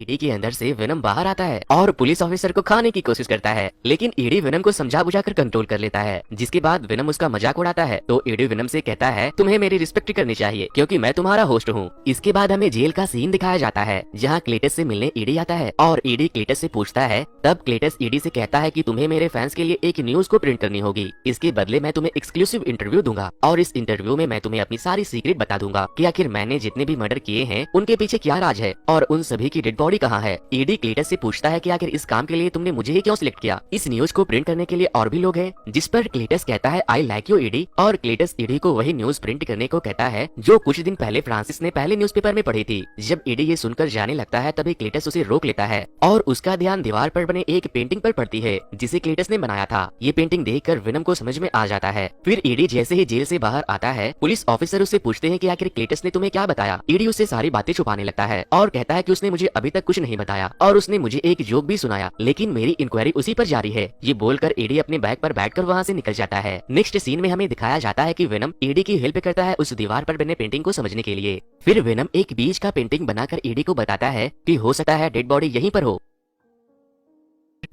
ED के अंदर से वेनम बाहर आता है और पुलिस ऑफिसर को खाने की कोशिश करता है, लेकिन ईडी वेनम को समझा बुझाकर कंट्रोल कर लेता है। जिसके बाद वेनम उसका मजाक उड़ाता है तो ईडी वेनम से कहता है तुम्हें मेरी रिस्पेक्ट करनी चाहिए क्योंकि मैं तुम्हारा होस्ट हूँ। इसके बाद हमें जेल का सीन दिखाया जाता है जहाँ क्लेटस से मिलने ईडी आता है और ईडी क्लेटस से पूछता है। तब क्लेटस ईडी से कहता है कि तुम्हें मेरे फैंस के लिए एक न्यूज को प्रिंट करनी होगी, इसके बदले मैं तुम्हें एक्सक्लूसिव इंटरव्यू दूंगा और इस इंटरव्यू में मैं तुम्हें अपनी सारी सीक्रेट बता दूंगा कि आखिर मैंने जितने भी मर्डर किए हैं उनके पीछे क्या राज है और उन सभी की डेड बॉडी कहाँ है। ईडी क्लेटस से पूछता है कि आखिर इस काम के लिए तुमने मुझे ही क्यों सिलेक्ट किया, इस न्यूज को प्रिंट करने के लिए और भी लोग हैं। जिस पर क्लेटस कहता है आई लाइक यू ईडी, और क्लेटस ईडी को वही न्यूज प्रिंट करने को कहता है जो कुछ दिन पहले फ्रांसिस ने पहले न्यूज़पेपर में पढ़ी थी। जब ईडी ये सुनकर जाने लगता है तभी क्लेटस उसे रोक लेता है और उसका ध्यान दीवार पर बने एक पेंटिंग पर पड़ती है जिसे क्लेटस ने बनाया था। ये पेंटिंग देखकर वेनम को समझ में आ जाता है। फिर ईडी जैसे ही जेल से बाहर आता है पुलिस ऑफिसर उससे पूछते हैं कि आखिर क्लेटस ने तुम्हें क्या बताया। ईडी उससे सारी बातें छुपाने लगता है और कहता है कि उसने मुझे अभी तक कुछ नहीं बताया और उसने मुझे एक जोक भी सुनाया, लेकिन मेरी इंक्वायरी उसी पर जारी है। ये बोलकर ईडी अपने बैग पर बैठकर वहाँ से निकल जाता है। नेक्स्ट सीन में हमें दिखाया जाता है कि वेनम ईडी की हेल्प करता है उस दीवार पर बने पेंटिंग को समझने के लिए। फिर वेनम एक बीच का पेंटिंग बनाकर ईडी को बताता है कि हो सकता है डेड बॉडी यहीं पर हो।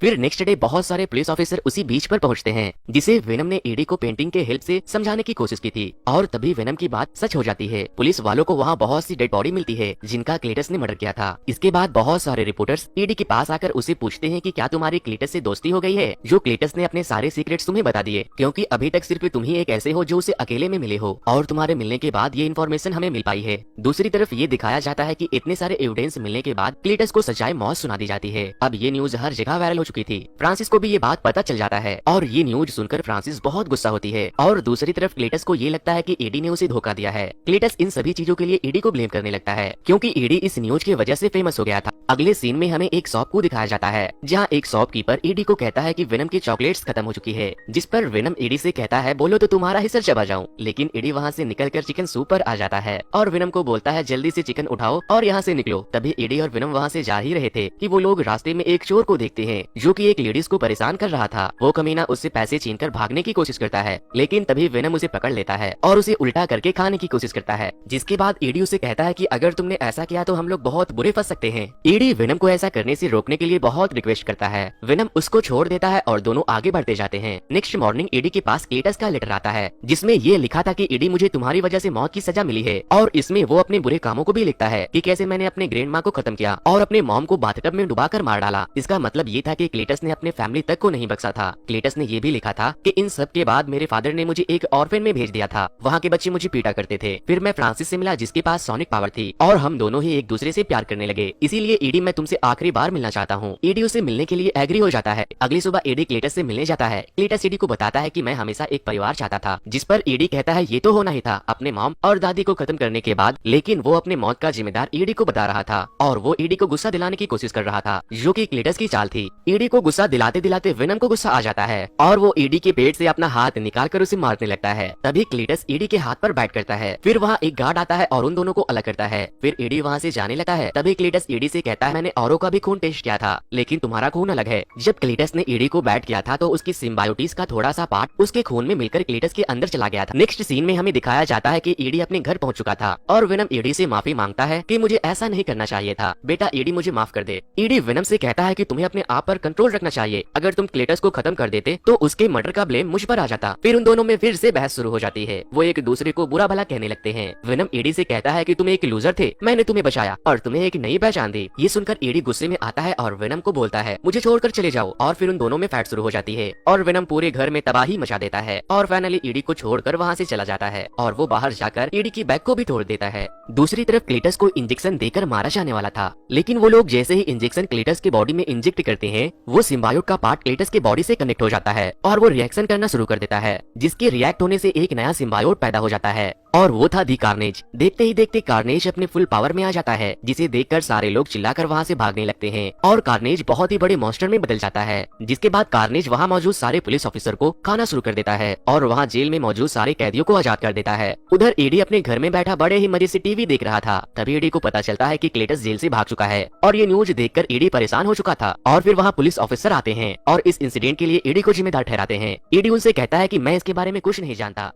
फिर नेक्स्ट डे बहुत सारे पुलिस ऑफिसर उसी बीच पर पहुंचते हैं जिसे वेनम ने ईडी को पेंटिंग के हेल्प से समझाने की कोशिश की थी और तभी वेनम की बात सच हो जाती है। पुलिस वालों को वहां बहुत सी डेड बॉडी मिलती है जिनका क्लेटस ने मर्डर किया था। इसके बाद बहुत सारे रिपोर्टर्स ईडी के पास आकर उसे पूछते हैं कि क्या तुम्हारी क्लेटस से दोस्ती हो गई है, जो क्लेटस ने अपने सारे सीक्रेट्स तुम्हें बता दिए, क्योंकि अभी तक सिर्फ तुम ही एक ऐसे हो जो उसे अकेले में मिले हो और तुम्हारे मिलने के बाद ये इन्फॉर्मेशन हमें मिल पाई है। दूसरी तरफ ये दिखाया जाता है कि इतने सारे एविडेंस मिलने के बाद क्लेटस को सच्चाई मौत सुना दी जाती है। अब ये न्यूज हर जगह वायरल हो चुकी थी। फ्रांसिस को भी ये बात पता चल जाता है और ये न्यूज सुनकर फ्रांसिस बहुत गुस्सा होती है और दूसरी तरफ क्लेटस को ये लगता है कि ईडी ने उसे धोखा दिया है। क्लेटस इन सभी चीजों के लिए ईडी को ब्लेम करने लगता है क्योंकि ईडी इस न्यूज की वजह से फेमस हो गया था। अगले सीन में हमें एक शॉप को दिखाया जाता है जहाँ एक शॉपकीपर ईडी को कहता है कि वेनम की चॉकलेट्स खत्म हो चुकी है, जिस पर वेनम ईडी से कहता है बोलो तो तुम्हारा हिस्सा चबा जाऊं, लेकिन ईडी वहाँ से निकलकर चिकन सूप पर आ जाता है और वेनम को बोलता है जल्दी से चिकन उठाओ और यहाँ से निकलो। तभी ईडी और वेनम वहाँ से जा ही रहे थे कि वो लोग रास्ते में एक चोर को देखते हैं जो कि एक लेडीज को परेशान कर रहा था। वो कमीना उससे पैसे छीनकर भागने की कोशिश करता है, लेकिन तभी वेनम उसे पकड़ लेता है और उसे उल्टा करके खाने की कोशिश करता है। जिसके बाद ईडी उसे कहता है कि अगर तुमने ऐसा किया तो हम लोग बहुत बुरे फंस सकते हैं। ईडी वेनम को ऐसा करने से रोकने के लिए बहुत रिक्वेस्ट करता है। वेनम उसको छोड़ देता है और दोनों आगे बढ़ते जाते हैं। नेक्स्ट मॉर्निंग ईडी के पास क्लेटस का लेटर आता है जिसमें ये लिखा था कि ईडी मुझे तुम्हारी वजह से मौत की सजा मिली है, और इसमें वो अपने बुरे कामों को भी लिखता है कि कैसे मैंने अपने ग्रैंड माँ को खत्म किया और अपने मॉम को बाथटब में डुबाकर मार डाला। इसका मतलब ये था कि क्लेटस ने अपने फैमिली तक को नहीं बख्शा था। क्लेटस ने ये भी लिखा था कि इन सब के बाद मेरे फादर ने मुझे एक ऑर्फेन में भेज दिया था, वहाँ के बच्चे मुझे पीटा करते थे। फिर मैं फ्रांसिस से मिला जिसके पास सोनिक पावर थी और हम दोनों ही एक दूसरे से प्यार करने लगे, इसीलिए ईडी मैं तुमसे आखिरी बार मिलना चाहता हूँ। ईडी उसे मिलने के लिए एग्री हो जाता है। अगली सुबह ईडी क्लेटस से मिलने जाता है। क्लेटस ईडी को बताता है कि मैं हमेशा एक परिवार चाहता था, जिस पर ईडी कहता है ये तो होना ही था अपने मॉम और दादी को खत्म करने के बाद, लेकिन वो अपने मौत का जिम्मेदार ईडी को बता रहा था और वो ईडी को गुस्सा दिलाने की कोशिश कर रहा था जो कि क्लेटस की चाल थी। ईडी को गुस्सा दिलाते दिलाते वेनम को गुस्सा आ जाता है और वो ईडी के पेट से अपना हाथ निकालकर उसे मारने लगता है। तभी क्लेटस ईडी के हाथ पर बैठ करता है। फिर वहाँ एक गार्ड आता है और उन दोनों को अलग करता है। फिर ईडी वहाँ से जाने लगता है। तभी क्लेटस ईडी से कहता है मैंने औरों का भी खून टेस्ट किया था, लेकिन तुम्हारा खून अलग है। जब क्लेटस ने ईडी को बैट किया था तो उसकी सिम्बायोटिस का थोड़ा सा पार्ट उसके खून में मिलकर क्लेटस के अंदर चला गया था। नेक्स्ट सीन में हमें दिखाया जाता है कि ईडी अपने घर पहुंच चुका था और वेनम ईडी से माफी मांगता है कि मुझे ऐसा नहीं करना चाहिए था, बेटा ईडी मुझे माफ कर दे। ईडी वेनम से कहता है कि तुम्हें अपने आप पर कंट्रोल रखना चाहिए, अगर तुम क्लेटस को खत्म कर देते तो उसके मर्डर का ब्लेम मुझ पर आ जाता। फिर उन दोनों में फिर से बहस शुरू हो जाती है। वो एक दूसरे को बुरा भला कहने लगते हैं। वेनम ईडी से कहता है कि तुम एक लूजर थे, मैंने तुम्हें बचाया और तुम्हें एक नई पहचान दी। ये सुनकर ईडी गुस्से में आता है और वेनम को बोलता है मुझे छोड़कर चले जाओ, और फिर उन दोनों में फाइट शुरू हो जाती है और वेनम पूरे घर में तबाही मचा देता है और फाइनली ईडी को छोड़कर वहाँ से चला जाता है और वो बाहर जाकर ईडी की बैग को भी तोड़ देता है। दूसरी तरफ क्लेटस को इंजेक्शन देकर मारा जाने वाला था, लेकिन वो लोग जैसे ही इंजेक्शन क्लेटस के बॉडी में इंजेक्ट करते हैं वो सिम्बायोट का पार्ट क्लेटस के बॉडी से कनेक्ट हो जाता है और वो रिएक्शन करना शुरू कर देता है, जिसके रिएक्ट होने से एक नया सिम्बायोट पैदा हो जाता है और वो था दी कार्नेज। देखते ही देखते कार्नेज अपने फुल पावर में आ जाता है, जिसे देखकर सारे लोग चिल्लाकर वहाँ से भागने लगते हैं और कार्नेज बहुत ही बड़े मॉन्स्टर में बदल जाता है। जिसके बाद कार्नेज वहाँ मौजूद सारे पुलिस ऑफिसर को खाना शुरू कर देता है और वहाँ जेल में मौजूद सारे कैदियों को आजाद कर देता है। उधर ईडी अपने घर में बैठा बड़े ही मजे से टीवी देख रहा था। तभी ईडी को पता चलता है कि क्लेटस जेल से भाग चुका है और ये न्यूज देखकर ईडी परेशान हो चुका था। और फिर वहाँ पुलिस ऑफिसर आते हैं और इस इंसिडेंट के लिए ईडी को जिम्मेदार ठहराते हैं। ईडी उनसे कहता है कि मैं इसके बारे में कुछ नहीं जानता।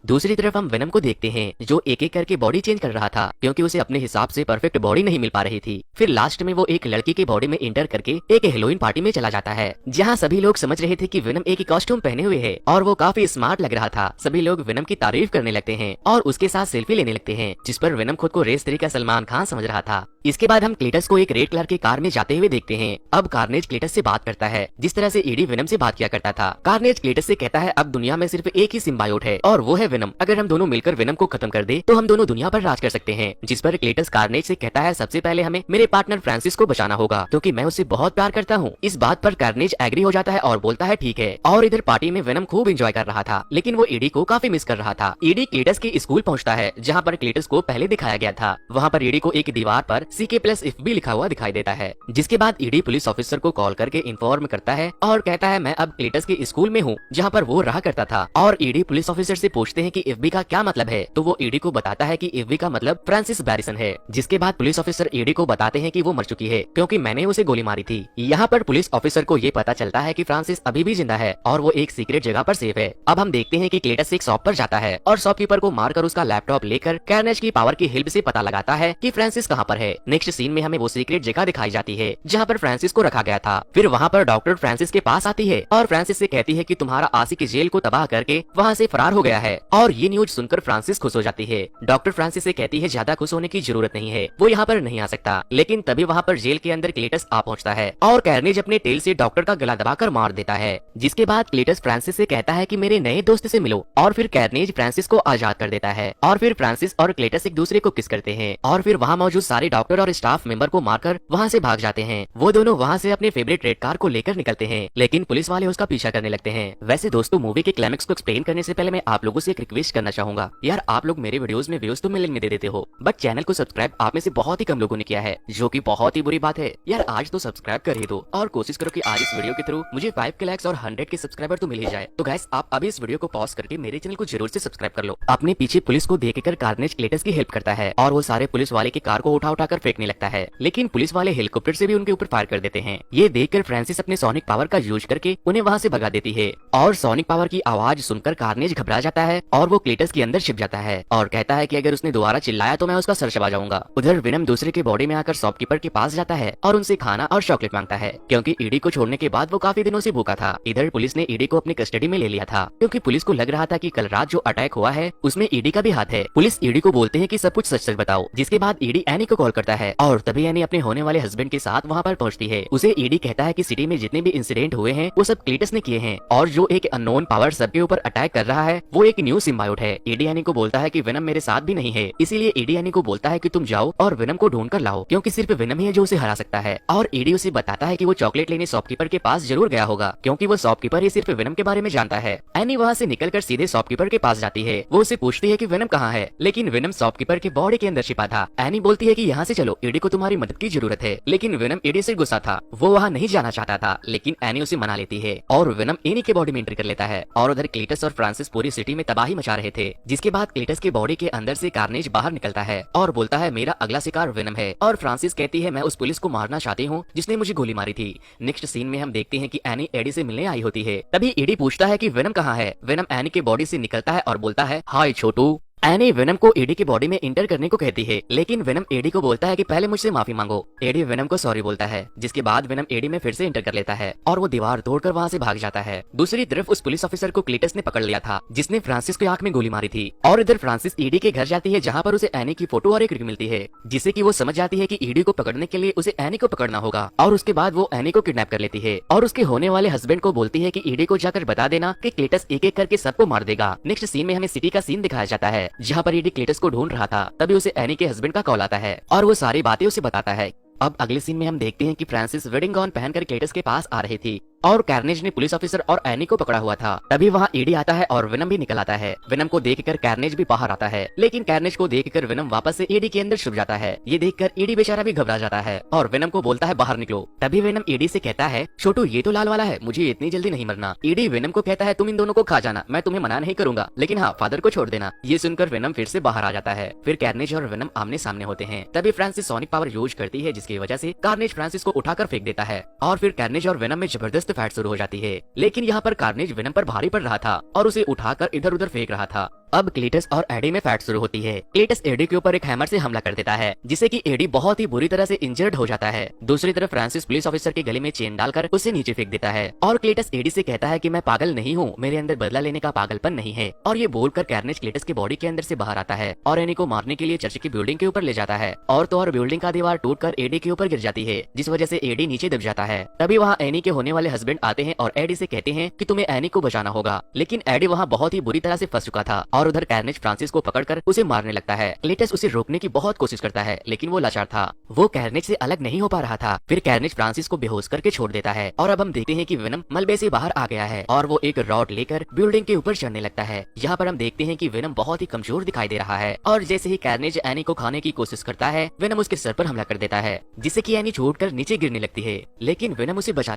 दूसरी तरफ हम वेनम को देखते हैं जो एक एक करके बॉडी चेंज कर रहा था क्योंकि उसे अपने हिसाब से परफेक्ट बॉडी नहीं मिल पा रही थी। फिर लास्ट में वो एक लड़की की बॉडी में इंटर करके एक हेलोइन पार्टी में चला जाता है जहाँ सभी लोग समझ रहे थे कि वेनम एक ही कॉस्ट्यूम पहने हुए है और वो काफी स्मार्ट लग रहा था। सभी लोग वेनम की तारीफ करने लगते हैं और उसके साथ सेल्फी लेने लगते हैं जिस पर वेनम खुद को रेस 3 का सलमान खान समझ रहा था। इसके बाद हम क्लीटस को एक रेड कलर के कार में जाते हुए देखते हैं। अब कार्नेज क्लीटस से बात करता है जिस तरह से ईडी वेनम से बात किया करता था। कार्नेज क्लीटस से कहता है अब दुनिया में सिर्फ एक ही सिम्बायोट है और वो है वेनम। अगर हम दोनों मिलकर वेनम को खत्म कर दे तो हम दोनों दुनिया पर राज कर सकते हैं। जिस पर क्लीटस कार्नेज से कहता है सबसे पहले हमें मेरे पार्टनर फ्रांसिस को बचाना होगा क्योंकि मैं उससे बहुत प्यार करता हूँ। इस बात पर कार्नेज एग्री हो जाता है और बोलता है ठीक है। और इधर पार्टी में वेनम खूब एंजॉय कर रहा था लेकिन वो ईडी को काफी मिस कर रहा था। ईडी क्लीटस के स्कूल पहुँचता है जहाँ पर क्लीटस को पहले दिखाया गया था। वहाँ पर ईडी को एक दीवार पर CK+FB लिखा हुआ दिखाई देता है। जिसके बाद ईडी पुलिस ऑफिसर को कॉल करके इन्फॉर्म करता है और कहता है मैं अब क्लीटस के स्कूल में हूँ जहाँ पर वो रहा करता था। और ईडी पुलिस ऑफिसर से पूछते हैं कि FB का क्या मतलब है तो वो ईडी को बताता है कि FB का मतलब फ्रांसिस बैरिसन है। जिसके बाद पुलिस ऑफिसर ईडी को बताते हैं कि वो मर चुकी है क्योंकि मैंने उसे गोली मारी थी। यहाँ पर पुलिस ऑफिसर को ये पता चलता है कि फ्रांसिस अभी भी जिंदा है और वो एक सीक्रेट जगह पर सेफ है। अब हम देखते हैं कि क्लीटस एक शॉप पर जाता है और शॉपकीपर को मारकर उसका लैपटॉप लेकर कार्नेज की पावर की हेल्प से पता लगाता है कि फ्रांसिस कहाँ पर है। नेक्स्ट सीन में हमें वो सीक्रेट जगह दिखाई जाती है जहाँ पर फ्रांसिस को रखा गया था। फिर वहाँ पर डॉक्टर फ्रांसिस के पास आती है और फ्रांसिस से कहती है कि तुम्हारा आशिक जेल को तबाह करके वहाँ से फरार हो गया है। और ये न्यूज सुनकर फ्रांसिस खुश हो जाती है। डॉक्टर फ्रांसिस से कहती है ज्यादा खुश होने की जरूरत नहीं है, वो यहाँ पर नहीं आ सकता। लेकिन तभी वहाँ पर जेल के अंदर क्लीटस आ पहुँचता है और कार्नेज अपने टेल से डॉक्टर का गला दबाकर मार देता है। जिसके बाद क्लीटस फ्रांसिस से कहता है कि मेरे नए दोस्त से मिलो और फिर कार्नेज फ्रांसिस को आजाद कर देता है। और फिर फ्रांसिस और क्लीटस एक दूसरे को किस करते हैं और फिर वहाँ मौजूद सारे डॉक्टर और स्टाफ मेंबर को मारकर वहाँ से भाग जाते हैं। वो दोनों वहाँ से अपने फेवरेट रेड कार को लेकर निकलते हैं लेकिन पुलिस वाले उसका पीछा करने लगते हैं। वैसे दोस्तों मूवी के क्लाइमेक्स को एक्सप्लेन करने से पहले मैं आप लोगों से एक रिक्वेस्ट करना चाहूंगा। यार आप लोग मेरे वीडियोस में व्यूज तो मिलियन में दे देते हो बट चैनल को सब्सक्राइब आप में से बहुत ही कम लोगों ने किया है जो कि बहुत ही बुरी बात है। यार आज तो सब्सक्राइब कर ही दो और कोशिश करो कि आज इस वीडियो के थ्रू मुझे 5 के लाइक्स और 100 के सब्सक्राइबर तो मिल ही जाए। तो गाइस आप अभी इस वीडियो को पॉज करके मेरे चैनल को जरूर से सब्सक्राइब कर लो। अपने पीछे पुलिस को देखकर कार्नेज क्लीटस की हेल्प करता है और वो सारे पुलिस वाले की कार को उठा उठाकर फेंकने लगता है लेकिन पुलिस वाले हेलीकॉप्टर से भी उनके ऊपर फायर कर देते हैं। ये देखकर फ्रांसिस अपने सोनिक पावर का यूज करके उन्हें वहाँ से भगा देती है और सोनिक पावर की आवाज सुनकर कार्नेज घबरा जाता है और वो क्लीटस के अंदर छिप जाता है और कहता है कि अगर उसने दोबारा चिल्लाया तो मैं उसका सर चबा जाऊंगा। उधर वेनम दूसरे के बॉडी में आकर शॉपकीपर के पास जाता है और उनसे खाना और चॉकलेट मांगता है क्योंकि ईडी को छोड़ने के बाद वो काफी दिनों से भूखा था। इधर पुलिस ने ईडी को अपनी कस्टडी में ले लिया था क्योंकि पुलिस को लग रहा था कि कल रात जो अटैक हुआ है उसमें ईडी का भी हाथ है। पुलिस ईडी को बोलते हैं कि सब कुछ सच सच बताओ। जिसके बाद ईडी एनी को कॉल करता है और तभी एनी अपने होने वाले हस्बैंड के साथ वहाँ पर पहुँचती है। उसे ईडी कहता है कि सिटी में जितने भी इंसिडेंट हुए हैं वो सब क्लीटस ने किए हैं और जो एक अननोन पावर सबके ऊपर अटैक कर रहा है वो एक न्यू सिम्बायोट है। ईडी एनी को बोलता है कि वेनम मेरे साथ भी नहीं है इसीलिए ईडी एनी को बोलता है कि तुम जाओ और वेनम को ढूंढ कर लाओ क्योंकि सिर्फ वेनम ही है जो उसे हरा सकता है। और ईडी उसे बताता है कि वो चॉकलेट लेने शॉपकीपर के पास जरूर गया होगा क्योंकि वो शॉपकीपर ही सिर्फ वेनम के बारे में जानता है। एनी वहाँ से निकलकर सीधे शॉपकीपर के पास जाती है। वो उसे पूछती है कि वेनम कहाँ है लेकिन वेनम शॉपकीपर के बॉडी के अंदर छिपा था। एनी बोलती है कि यहाँ से चलो ईडी को तुम्हारी मदद की जरूरत है लेकिन वेनम ईडी से गुस्सा था, वो वहाँ नहीं जाना चाहता था लेकिन एनी उसे मना लेती है और वेनम एनी के बॉडी में एंटर कर लेता है। और उधर क्लीटस और फ्रांसिस पूरी सिटी में तबाही मचा रहे थे। जिसके बाद क्लीटस के बॉडी के अंदर से कार्नेज बाहर निकलता है और बोलता है मेरा अगला शिकार वेनम है। और फ्रांसिस कहती है मैं उस पुलिस को मारना चाहती हूँ जिसने मुझे गोली मारी थी। नेक्स्ट सीन में हम देखते हैं कि एनी एडी से मिलने आई होती है। तभी एडी पूछता है कि वेनम कहाँ है। वेनम एनी के बॉडी से निकलता है और बोलता है हाय छोटू। एनी वेनम को एडी की बॉडी में इंटर करने को कहती है लेकिन वेनम एडी को बोलता है कि पहले मुझसे माफी मांगो। एडी वेनम को सॉरी बोलता है जिसके बाद वेनम एडी में फिर से इंटर कर लेता है और वो दीवार तोड़कर वहाँ से भाग जाता है। दूसरी तरफ उस पुलिस ऑफिसर को क्लीटस ने पकड़ लिया था जिसने फ्रांसिस की आंख में गोली मारी थी। और इधर फ्रांसिस एडी के घर जाती है जहाँ पर उसे एनी की फोटो और एक रिंग मिलती है जिससे कि वो समझ जाती है कि एडी को पकड़ने के लिए उसे एनी को पकड़ना होगा। और उसके बाद वो एनी को किडनैप कर लेती है और उसके होने वाले हस्बैंड को बोलती है कि एडी को जाकर बता देना कि क्लीटस एक एक करके सबको मार देगा। नेक्स्ट सीन में हमें सिटी का सीन दिखाया जाता है जहाँ पर एडी को ढूंढ रहा था। तभी उसे एनी के हस्बैंड का कॉल आता है और वो सारी बातें उसे बताता है। अब अगले सीन में हम देखते हैं कि फ्रांसिस वेडिंग गाउन पहनकर क्लीटस के पास आ रही थी और कार्नेज ने पुलिस ऑफिसर और एनी को पकड़ा हुआ था। तभी वहाँ ईडी आता है और वेनम भी निकल आता है। वेनम को देखकर कार्नेज भी बाहर आता है लेकिन कार्नेज को देखकर वेनम वापस से ईडी के अंदर छुप जाता है। ये देखकर ईडी बेचारा भी घबरा जाता है और वेनम को बोलता है बाहर निकलो। तभी वेनम ईडी से कहता है छोटू ये तो लाल वाला है, मुझे इतनी जल्दी नहीं मरना। ईडी वेनम को कहता है तुम इन दोनों को खा जाना, मैं तुम्हें मना नहीं करूंगा लेकिन हाँ फादर को छोड़ देना। ये सुनकर वेनम फिर से बाहर आ जाता है। फिर कार्नेज और वेनम आमने सामने होते हैं। तभी फ्रांसिस सोनिक पावर यूज करती है जिसकी वजह से कार्नेज फ्रांसिस को उठाकर फेंक देता है और फिर कार्नेज और वेनम में जबरदस्त फाइट शुरू हो जाती है। लेकिन यहाँ पर कार्नेज वेनम पर भारी पड़ रहा था और उसे उठाकर इधर उधर फेंक रहा था। अब क्लीटस और एडी में फाइट शुरू होती है। क्लीटस एडी के ऊपर एक हैमर से हमला कर देता है, जिससे कि एडी बहुत ही बुरी तरह से इंजर्ड हो जाता है। दूसरी तरफ फ्रांसिस पुलिस ऑफिसर के गले में चेन डालकर उसे नीचे फेंक देता है और क्लीटस एडी से कहता है कि मैं पागल नहीं हूँ, मेरे अंदर बदला लेने का पागलपन नहीं है। और ये बोलकर कैर्नेज क्लीटस के बॉडी के अंदर से बाहर आता है और एनी को मारने के लिए चर्च की बिल्डिंग के ऊपर ले जाता है। और तो और बिल्डिंग का दीवार टूटकर एडी के ऊपर गिर जाती है, जिस वजह से एडी नीचे दब जाता है। तभी वहाँ एनी के होने वाले हस्बैंड आते हैं और एडी से कहते हैं कि तुम्हें एनी को बचाना होगा, लेकिन एडी वहाँ बहुत ही बुरी तरह से फंस चुका था और उधर कैर्नेज फ्रांसिस को पकड़कर उसे मारने लगता है। क्लीटस उसे रोकने की बहुत कोशिश करता है, लेकिन वो लाचार था, वो कैर्नेज से अलग नहीं हो पा रहा था। फिर कैर्नेज फ्रांसिस को बेहोश करके छोड़ देता है और अब हम देखते हैं कि वेनम मलबे से बाहर आ गया है और वो एक रॉड लेकर बिल्डिंग के ऊपर चढ़ने लगता है। यहाँ पर हम देखते हैं कि वेनम बहुत ही कमजोर दिखाई दे रहा है और जैसे ही कैर्नेज एनी को खाने की कोशिश करता है, वेनम उसके सर पर हमला कर देता है, जिससे कि एनी छूटकर नीचे गिरने लगती है। लेकिन वेनम उसे बचाने